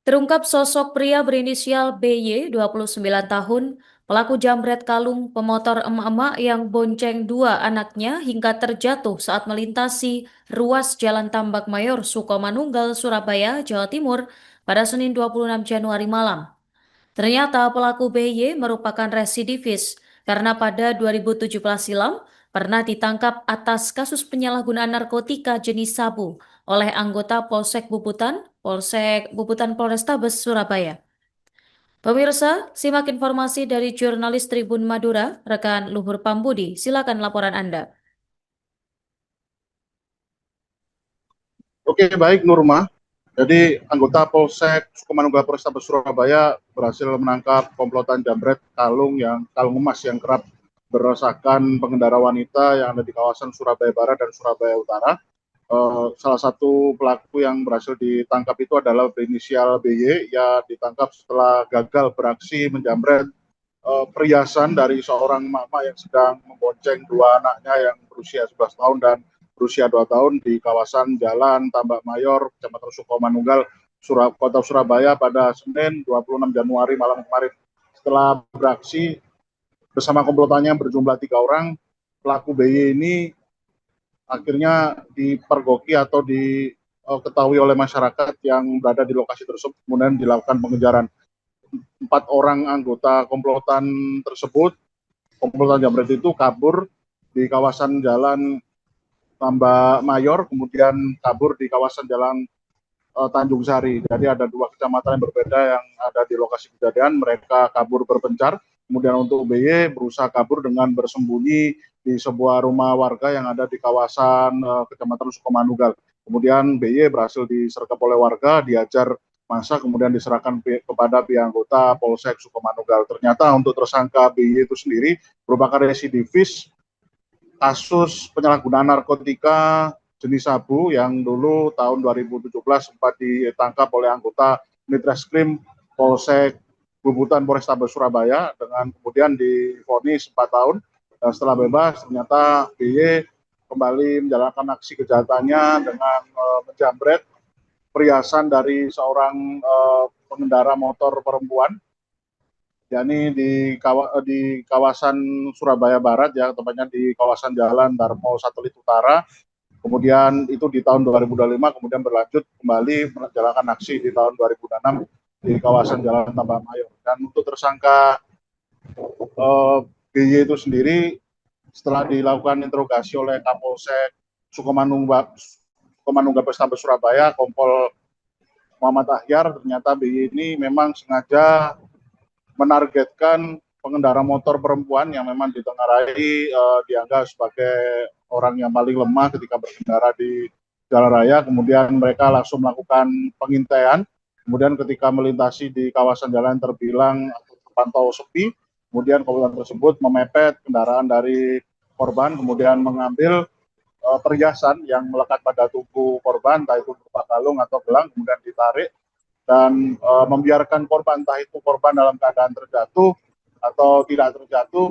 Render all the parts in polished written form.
Terungkap sosok pria berinisial BY, 29 tahun, pelaku jambret kalung pemotor emak-emak yang bonceng dua anaknya hingga terjatuh saat melintasi ruas Jalan Tambak Mayor, Sukomanunggal, Surabaya, Jawa Timur pada Senin 26 Januari malam. Ternyata pelaku BY merupakan residivis karena pada 2017 silam pernah ditangkap atas kasus penyalahgunaan narkotika jenis sabu oleh anggota Polsek Bubutan Polrestabes Surabaya. Pemirsa, simak informasi dari jurnalis Tribun Madura, rekan Luhur Pambudi. Silakan laporan Anda. Oke, baik Nurma. Jadi anggota Polsek Sukomanunggal Polrestabes Surabaya berhasil menangkap komplotan jambret kalung emas yang kerap meresahkan pengendara wanita yang ada di kawasan Surabaya Barat dan Surabaya Utara. Salah satu pelaku yang berhasil ditangkap itu adalah berinisial BY, yang ditangkap setelah gagal beraksi menjambret perhiasan dari seorang emak-emak yang sedang membonceng dua anaknya yang berusia 11 tahun dan berusia 2 tahun di kawasan Jalan Tambak Mayor, Kecamatan Sukomanunggal, Kota Surabaya pada Senin 26 Januari malam kemarin. Setelah beraksi bersama komplotannya berjumlah 3 orang, pelaku BY ini akhirnya dipergoki atau diketahui oleh masyarakat yang berada di lokasi tersebut, kemudian dilakukan pengejaran. 4 orang anggota komplotan tersebut, komplotan jambret itu kabur di kawasan Jalan Tambak Mayor, kemudian kabur di kawasan Jalan Tanjung Sari. Jadi ada 2 kecamatan yang berbeda yang ada di lokasi kejadian. Mereka kabur berpencar. Kemudian untuk BY berusaha kabur dengan bersembunyi di sebuah rumah warga yang ada di kawasan Kecamatan Sukomanunggal. Kemudian BY berhasil disergap oleh warga, diajar massa, kemudian diserahkan kepada pihak anggota Polsek Sukomanunggal. Ternyata untuk tersangka BY itu sendiri merupakan residivis kasus penyalahgunaan narkotika jenis sabu yang dulu tahun 2017 sempat ditangkap oleh anggota Unit Reskrim Polsek Bubutan Polrestabes Surabaya dengan kemudian divonis 4 tahun. Dan setelah bebas ternyata BY kembali menjalankan aksi kejahatannya dengan menjambret perhiasan dari seorang pengendara motor perempuan, yakni di kawasan Surabaya Barat, ya, tepatnya di kawasan Jalan Darmo Satelit Utara. Kemudian itu di tahun 2025, kemudian berlanjut kembali menjalankan aksi di tahun 2006 di kawasan Jalan Tambak Mayor. Dan untuk tersangka BY itu sendiri, setelah dilakukan interogasi oleh Kapolsek Sukomanunggal Polrestabes Surabaya, Kompol Muhammad Ahyar, ternyata BY ini memang sengaja menargetkan pengendara motor perempuan yang memang ditengarai dianggap sebagai orang yang paling lemah ketika berkendara di jalan raya. Kemudian mereka langsung melakukan pengintaian. Kemudian ketika melintasi di kawasan jalan terbilang terpantau sepi, kemudian komplotan tersebut memepet kendaraan dari korban, kemudian mengambil perhiasan yang melekat pada tubuh korban, entah itu berupa kalung atau gelang, kemudian ditarik dan membiarkan korban, entah itu korban dalam keadaan terjatuh atau tidak terjatuh,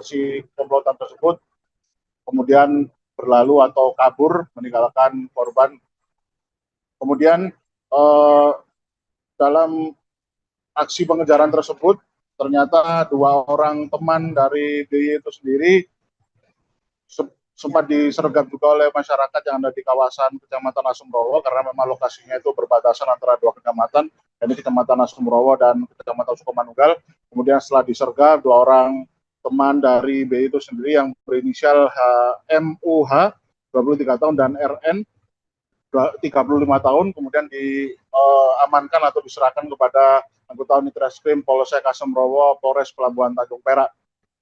si komplotan tersebut kemudian berlalu atau kabur meninggalkan korban. Kemudian dalam aksi pengejaran tersebut ternyata 2 orang teman dari BY itu sendiri sempat disergap juga oleh masyarakat yang ada di kawasan Kecamatan Asumrowo, karena memang lokasinya itu berbatasan antara 2 kecamatan, yaitu Kecamatan Asumrowo dan Kecamatan Sukomanunggal. Kemudian setelah disergap, 2 orang teman dari BY itu sendiri yang berinisial MUH 23 tahun dan RN 35 tahun kemudian diamankan atau diserahkan kepada anggota Unit Reskrim Polsek Asumrowo, Polres Pelabuhan Tanjung Perak.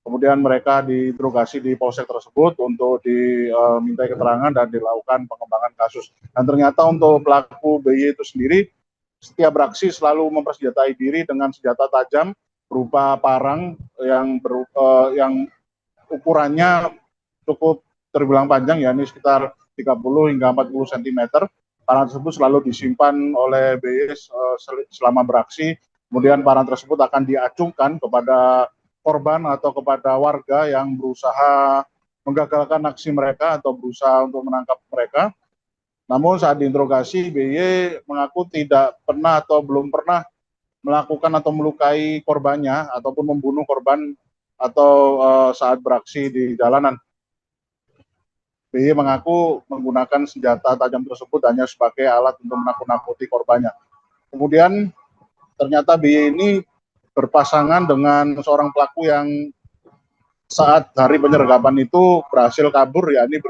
Kemudian mereka diinterogasi di polsek tersebut untuk dimintai keterangan dan dilakukan pengembangan kasus. Dan ternyata untuk pelaku BY itu sendiri setiap beraksi selalu mempersenjatai diri dengan senjata tajam berupa parang yang ukurannya cukup terbilang panjang, yakni sekitar 30 hingga 40 cm. Parang tersebut selalu disimpan oleh BY selama beraksi. Kemudian parang tersebut akan diacungkan kepada korban atau kepada warga yang berusaha menggagalkan aksi mereka atau berusaha untuk menangkap mereka. Namun saat diinterogasi, BY mengaku tidak pernah atau belum pernah melakukan atau melukai korbannya ataupun membunuh korban atau saat beraksi di jalanan. BY mengaku menggunakan senjata tajam tersebut hanya sebagai alat untuk menakut-nakuti korbannya. Kemudian ternyata BY ini berpasangan dengan seorang pelaku yang saat hari penyergapan itu berhasil kabur, yakni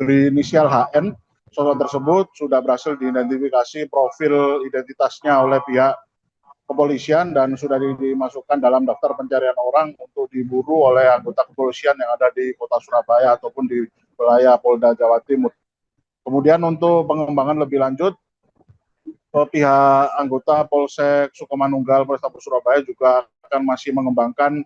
berinisial HN. Sosok tersebut sudah berhasil diidentifikasi profil identitasnya oleh pihak kepolisian dan sudah dimasukkan dalam daftar pencarian orang untuk diburu oleh anggota kepolisian yang ada di Kota Surabaya ataupun di wilayah Polda Jawa Timur. Kemudian untuk pengembangan lebih lanjut, pihak anggota Polsek Sukomanunggal Polrestabes Surabaya juga akan masih mengembangkan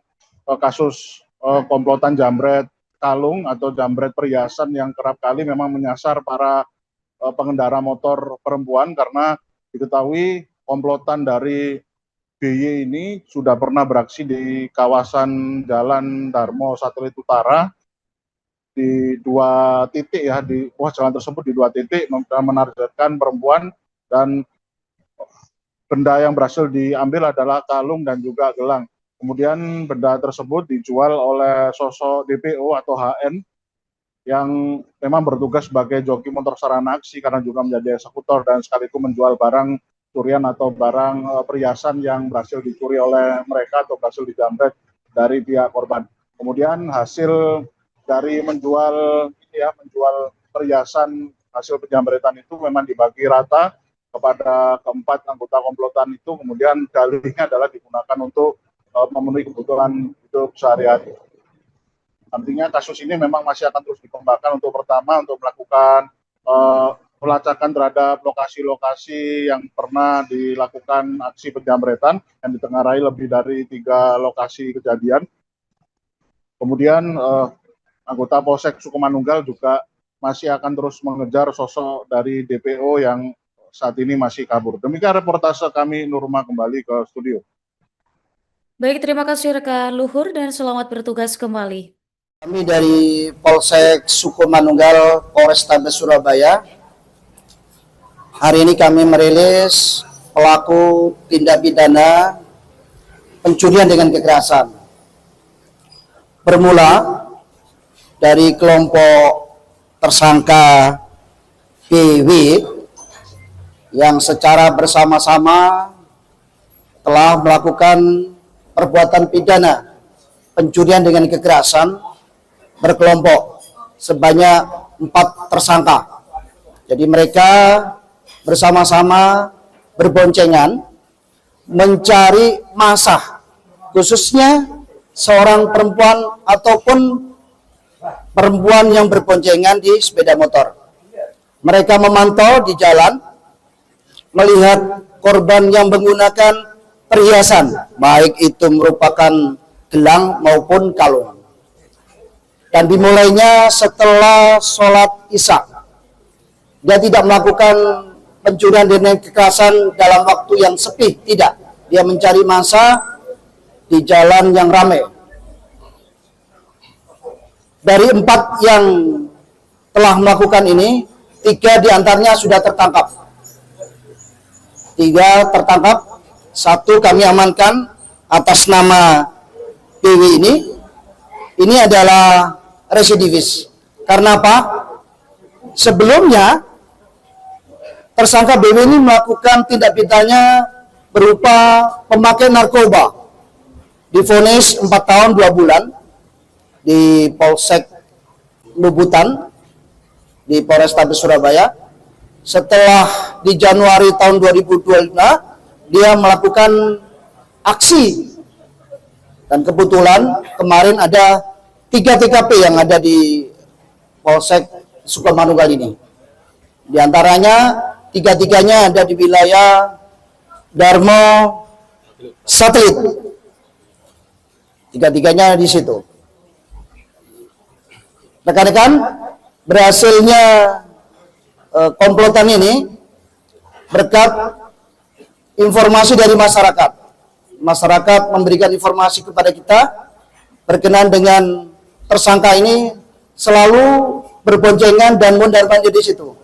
kasus komplotan jambret kalung atau jambret perhiasan yang kerap kali memang menyasar para pengendara motor perempuan, karena diketahui komplotan dari BY ini sudah pernah beraksi di kawasan Jalan Darmo Satelit Utara di 2 titik ya, di ruas jalan tersebut di 2 titik menargetkan perempuan, dan benda yang berhasil diambil adalah kalung dan juga gelang. Kemudian benda tersebut dijual oleh sosok DPO atau HN yang memang bertugas sebagai joki motor sarana aksi karena juga menjadi eksekutor dan sekaligus menjual barang curian atau barang perhiasan yang berhasil dicuri oleh mereka atau berhasil dijambret dari pihak korban. Kemudian hasil dari menjual perhiasan hasil penjambretan itu memang dibagi rata kepada keempat anggota komplotan itu, kemudian dalihnya adalah digunakan untuk memenuhi kebutuhan hidup sehari-hari. Artinya kasus ini memang masih akan terus dikembangkan untuk pertama untuk melakukan pelacakan terhadap lokasi-lokasi yang pernah dilakukan aksi penjambretan yang ditengarai lebih dari 3 lokasi kejadian. Kemudian anggota Polsek Sukomanunggal juga masih akan terus mengejar sosok dari DPO yang saat ini masih kabur. Demikian reportase kami, Nurma, kembali ke studio. Baik, terima kasih rekan Luhur dan selamat bertugas kembali. Kami dari Polsek Sukomanunggal Polrestabes Surabaya, hari ini kami merilis pelaku tindak pidana pencurian dengan kekerasan. Bermula dari kelompok tersangka BW yang secara bersama-sama telah melakukan perbuatan pidana pencurian dengan kekerasan berkelompok sebanyak 4 tersangka. Jadi mereka bersama-sama berboncengan mencari massa, khususnya seorang perempuan ataupun perempuan yang berboncengan di sepeda motor. Mereka memantau di jalan, melihat korban yang menggunakan perhiasan, baik itu merupakan gelang maupun kalung. Dan dimulainya setelah sholat Isya. Dia tidak melakukan pencurian dengan kekerasan dalam waktu yang sepi, tidak. Dia mencari massa di jalan yang ramai. Dari 4 yang telah melakukan ini, 3 diantaranya sudah tertangkap. 3 tertangkap, 1 kami amankan atas nama BW ini. Ini adalah residivis. Karena apa? Sebelumnya tersangka BW ini melakukan tindak pidananya berupa pemakaian narkoba. Divonis 4 tahun 2 bulan di Polsek Lubutan di Polrestabes Surabaya. Setelah di Januari tahun 2025 dia melakukan aksi, dan kebetulan kemarin ada 3 TKP yang ada di Polsek Sukomanunggal ini. Di antaranya 3-3-nya ada di wilayah Darmo Satelit Tiga-tiganya di situ. Rekan-rekan, berhasilnya komplotan ini berkat informasi dari masyarakat. Masyarakat memberikan informasi kepada kita berkenaan dengan tersangka ini selalu berboncengan dan mondar-mandir di situ.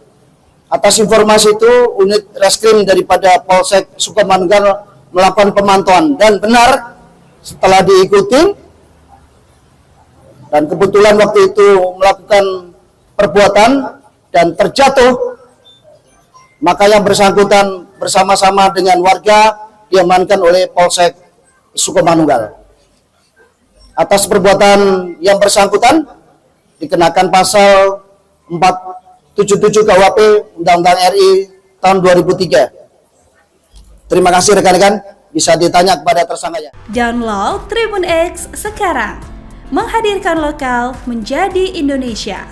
Atas informasi itu, unit reskrim daripada Polsek Sukomanunggal melakukan pemantauan dan benar setelah diikuti dan kebetulan waktu itu melakukan perbuatan dan terjatuh, maka yang bersangkutan bersama-sama dengan warga diamankan oleh Polsek Sukomanunggal. Atas perbuatan yang bersangkutan dikenakan pasal 477 KUHP Undang-Undang RI tahun 2003. Terima kasih rekan-rekan, bisa ditanya kepada tersangkanya. Download Tribun X sekarang, menghadirkan lokal menjadi Indonesia.